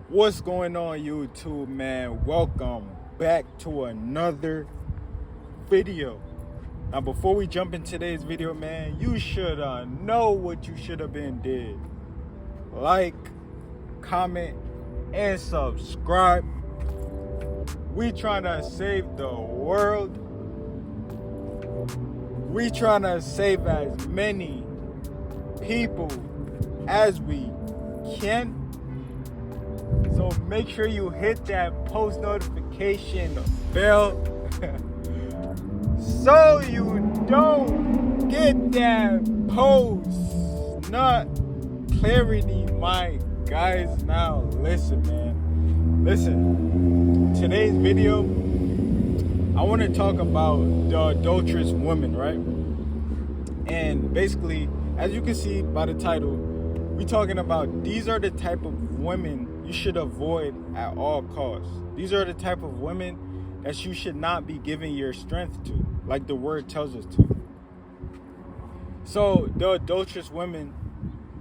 What's going on, YouTube, man? Welcome back to another video. Now, before we jump in today's video, man, you should know what you should have been did. Like, comment, and subscribe. We trying to save the world. We trying to save as many people as we can. So make sure you hit that post notification bell so you don't get that post not clarity, my guys. Now listen, man. Listen, today's video, I want to talk about the adulterous woman, right? And basically, as you can see by the title, we talking about these are the type of women you should avoid at all costs. These are the type of women that you should not be giving your strength to, like the word tells us to. So the adulterous women,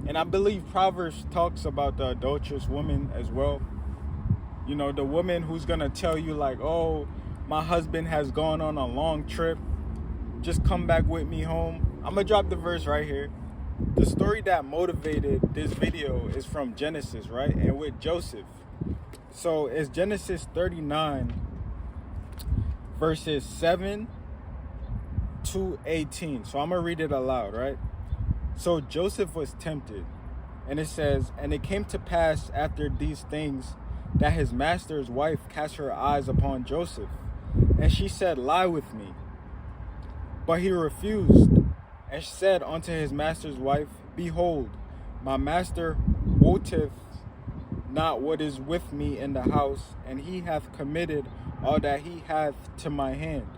and I believe Proverbs talks about the adulterous woman as well. You know, the woman who's gonna tell you like, oh, my husband has gone on a long trip, just come back with me home. I'm gonna drop the verse right here. The story that motivated this video is from Genesis, right? And with Joseph. So it's Genesis 39, verses 7 to 18. So I'm going to read it aloud, right? So Joseph was tempted. And it says, and it came to pass after these things that his master's wife cast her eyes upon Joseph. And she said, lie with me. But he refused. And said unto his master's wife, behold, my master wotteth not what is with me in the house, and he hath committed all that he hath to my hand.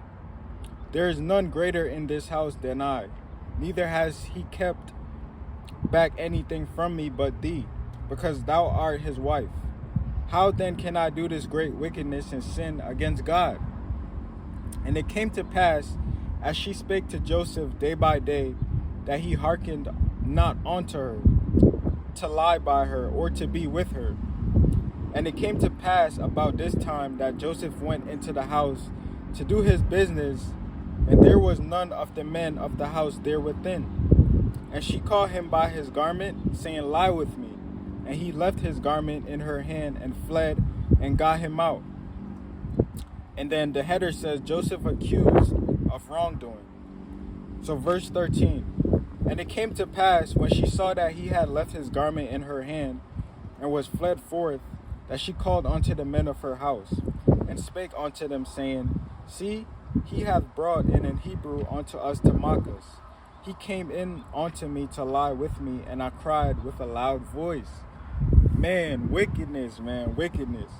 There is none greater in this house than I, neither has he kept back anything from me but thee, because thou art his wife. How then can I do this great wickedness and sin against God? And it came to pass, as she spake to Joseph day by day, that he hearkened not unto her, to lie by her, or to be with her. And it came to pass about this time that Joseph went into the house to do his business, and there was none of the men of the house there within. And she called him by his garment, saying, lie with me. And he left his garment in her hand and fled and got him out. And then the header says, Joseph accused of wrongdoing. So verse 13, and it came to pass when she saw that he had left his garment in her hand and was fled forth, that she called unto the men of her house and spake unto them, saying, see, he hath brought in an Hebrew unto us to mock us. He came in unto me to lie with me, and I cried with a loud voice. Man, wickedness, man, wickedness.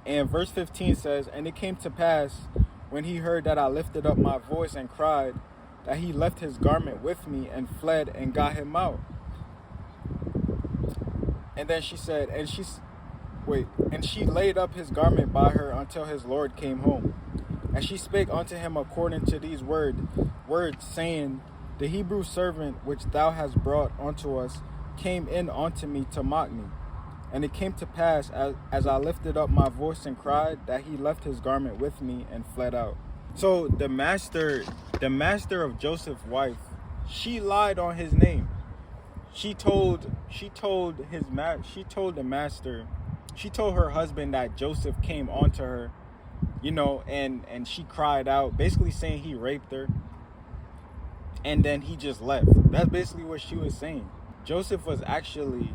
And verse 15 says, and it came to pass when he heard that I lifted up my voice and cried, that he left his garment with me and fled and got him out. And then she said, and she laid up his garment by her until his Lord came home. And she spake unto him according to these words, saying, the Hebrew servant which thou hast brought unto us came in unto me to mock me. And it came to pass, as I lifted up my voice and cried, that he left his garment with me and fled out. So the master of Joseph's wife, she lied on his name. She told her husband that Joseph came onto her, you know, and she cried out, basically saying he raped her. And then he just left. That's basically what she was saying. Joseph was actually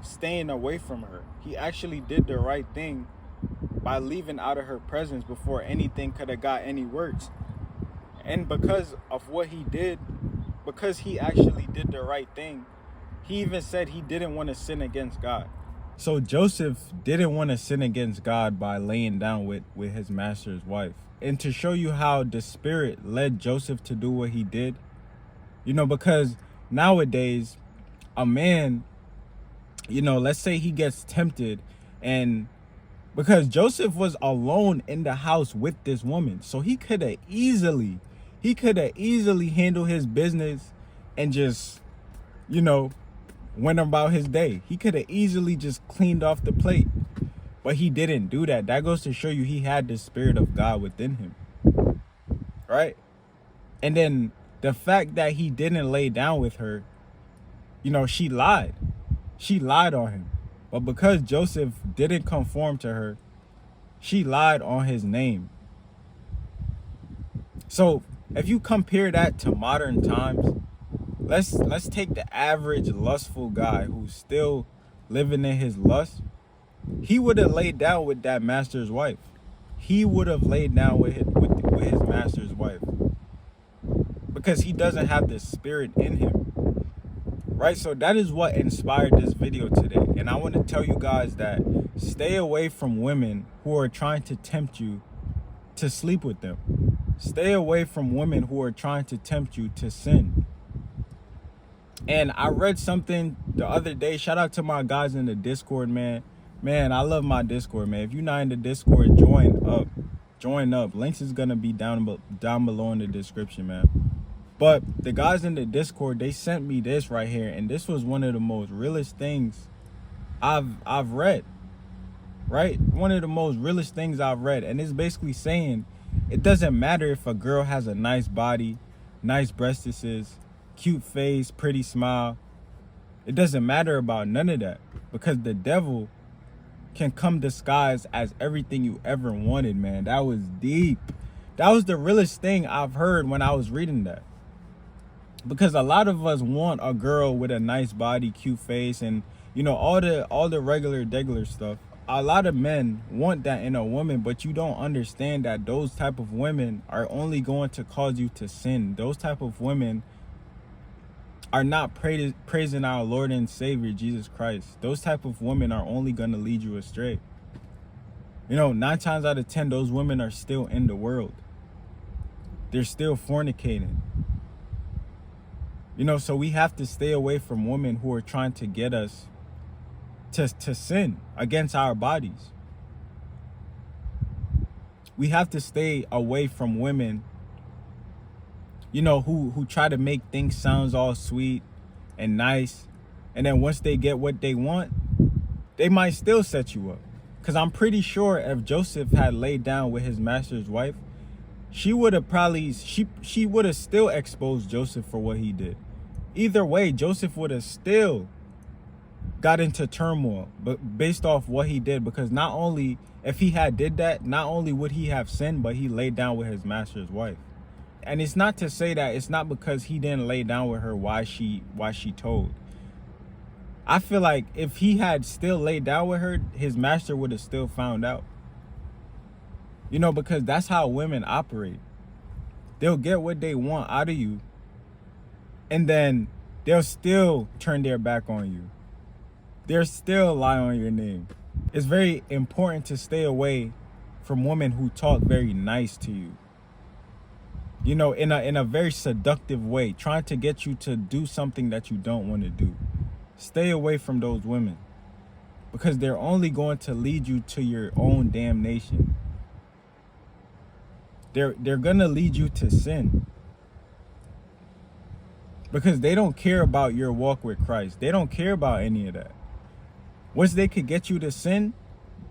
staying away from her. He actually did the right thing by leaving out of her presence before anything could have got any worse. And because of what he did, because he actually did the right thing, he even said he didn't want to sin against God. So Joseph didn't want to sin against God by laying down with his master's wife. And to show you how the Spirit led Joseph to do what he did, you know, because nowadays a man, you know, let's say he gets tempted, and because Joseph was alone in the house with this woman, so he could have easily handled his business and just, you know, went about his day. He could have easily just cleaned off the plate, but he didn't do that. That goes to show you he had the Spirit of God within him, right? And then the fact that he didn't lay down with her, you know, she lied. She lied on him. But because Joseph didn't conform to her, she lied on his name. So if you compare that to modern times, let's take the average lustful guy who's still living in his lust. He would have laid down with that master's wife. He would have laid down with his master's wife, because he doesn't have the Spirit in him, right? So that is what inspired this video today. And I want to tell you guys that stay away from women who are trying to tempt you to sleep with them. Stay away from women who are trying to tempt you to sin. And I read something the other day. Shout out to my guys in the Discord, man. Man, I love my Discord, man. If you're not in the Discord, join up. Join up. Links is going to be down below in the description, man. But the guys in the Discord, they sent me this right here. And this was one of the most realest things I've read. Right? One of the most realest things I've read. And it's basically saying it doesn't matter if a girl has a nice body, nice breasts, cute face, pretty smile. It doesn't matter about none of that, because the devil can come disguised as everything you ever wanted, man. That was deep. That was the realest thing I've heard when I was reading that. Because a lot of us want a girl with a nice body, cute face, and you know, all the regular stuff. A lot of men want that in a woman, but you don't understand that those type of women are only going to cause you to sin. Those type of women are not praising our Lord and Savior Jesus Christ. Those type of women are only going to lead you astray. You know, 9 times out of 10, those women are still in the world. They're still fornicating. You know, so we have to stay away from women who are trying to get us to sin against our bodies. We have to stay away from women, you know, who try to make things sound all sweet and nice, and then once they get what they want, they might still set you up. Because I'm pretty sure if Joseph had laid down with his master's wife, she would have probably, she would have still exposed Joseph for what he did. Either way, Joseph would have still got into turmoil, but based off what he did, because not only, if he had did that, not only would he have sinned, but he laid down with his master's wife. And it's not to say that it's not because he didn't lay down with her why she told. I feel like if he had still laid down with her, his master would have still found out. You know, because that's how women operate. They'll get what they want out of you, and then they'll still turn their back on you. They'll still lie on your name. It's very important to stay away from women who talk very nice to you. You know, in a very seductive way, trying to get you to do something that you don't want to do. Stay away from those women, because they're only going to lead you to your own damnation. They're gonna lead you to sin, because they don't care about your walk with Christ. They don't care about any of that. Once they could get you to sin,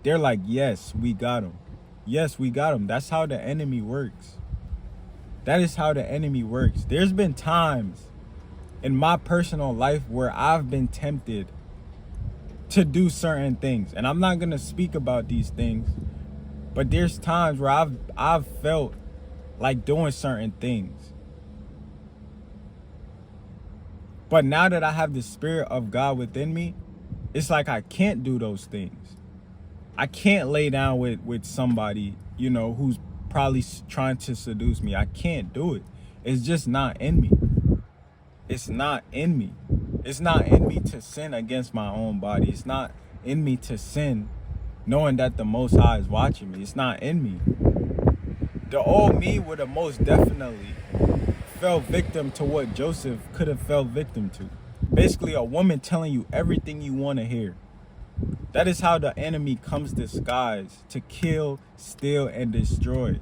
they're like, yes, we got him. Yes, we got him. That's how the enemy works. That is how the enemy works. There's been times in my personal life where I've been tempted to do certain things. And I'm not going to speak about these things, but there's times where I've felt like doing certain things. But now that I have the Spirit of God within me, it's like I can't do those things. I can't lay down with somebody, you know, who's probably trying to seduce me. I can't do it. It's just not in me. It's not in me. It's not in me to sin against my own body. It's not in me to sin knowing that the Most High is watching me. It's not in me. The old me would have most definitely fell victim to what Joseph could have fell victim to. Basically, a woman telling you everything you want to hear. That is how the enemy comes disguised to kill, steal, and destroy.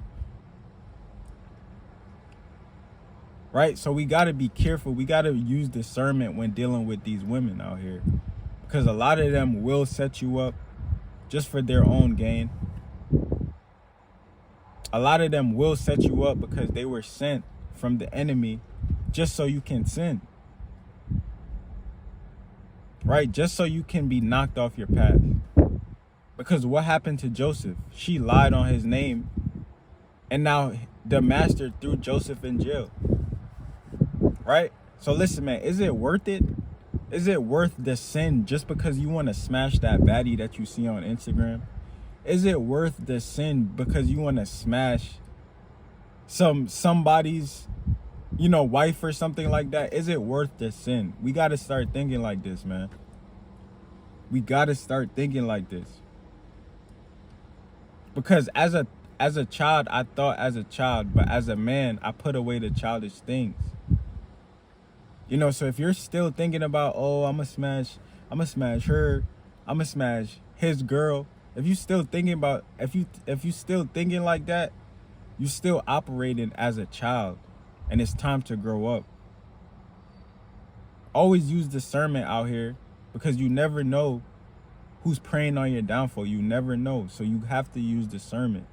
Right? right? So we got to be careful. We got to use discernment when dealing with these women out here, because a lot of them will set you up just for their own gain. A lot of them will set you up because they were sent from the enemy just so you can sin, right? Just so you can be knocked off your path. Because what happened to Joseph? She lied on his name, and now the master threw Joseph in jail, right? So listen, man, is it worth it? Is it worth the sin just because you want to smash that baddie that you see on Instagram? Is it worth the sin because you want to smash somebody's, wife or something like that? Is it worth the sin? We got to start thinking like this, man. We got to start thinking like this. Because as a child, I thought as a child, but as a man, I put away the childish things. So if you're still thinking about, oh, I'm gonna smash her, I'm gonna smash his girl. If you still thinking like that, you're still operating as a child, and it's time to grow up. Always use discernment out here, because you never know who's preying on your downfall. You never know, so you have to use discernment.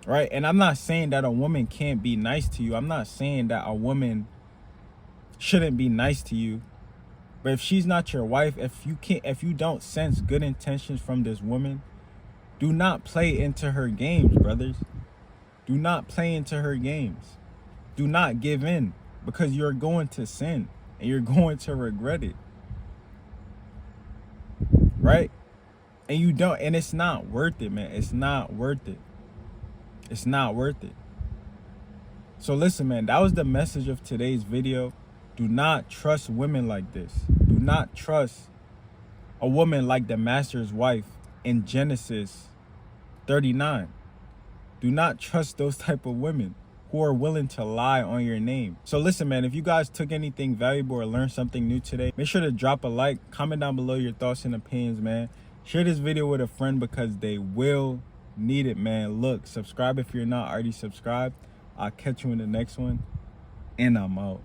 Right? And I'm not saying that a woman can't be nice to you. I'm not saying that a woman shouldn't be nice to you. But if she's not your wife, if you don't sense good intentions from this woman, do not play into her games, brothers. Do not play into her games. Do not give in, because you're going to sin and you're going to regret it. Right? And it's not worth it, man. It's not worth it. It's not worth it. So listen, man, that was the message of today's video. Do not trust women like this. Do not trust a woman like the master's wife in Genesis 39. Do not trust those type of women who are willing to lie on your name. So listen, man, if you guys took anything valuable or learned something new today, make sure to drop a like, comment down below your thoughts and opinions, man. Share this video with a friend, because they will need it, man. Look, subscribe if you're not already subscribed. I'll catch you in the next one, and I'm out.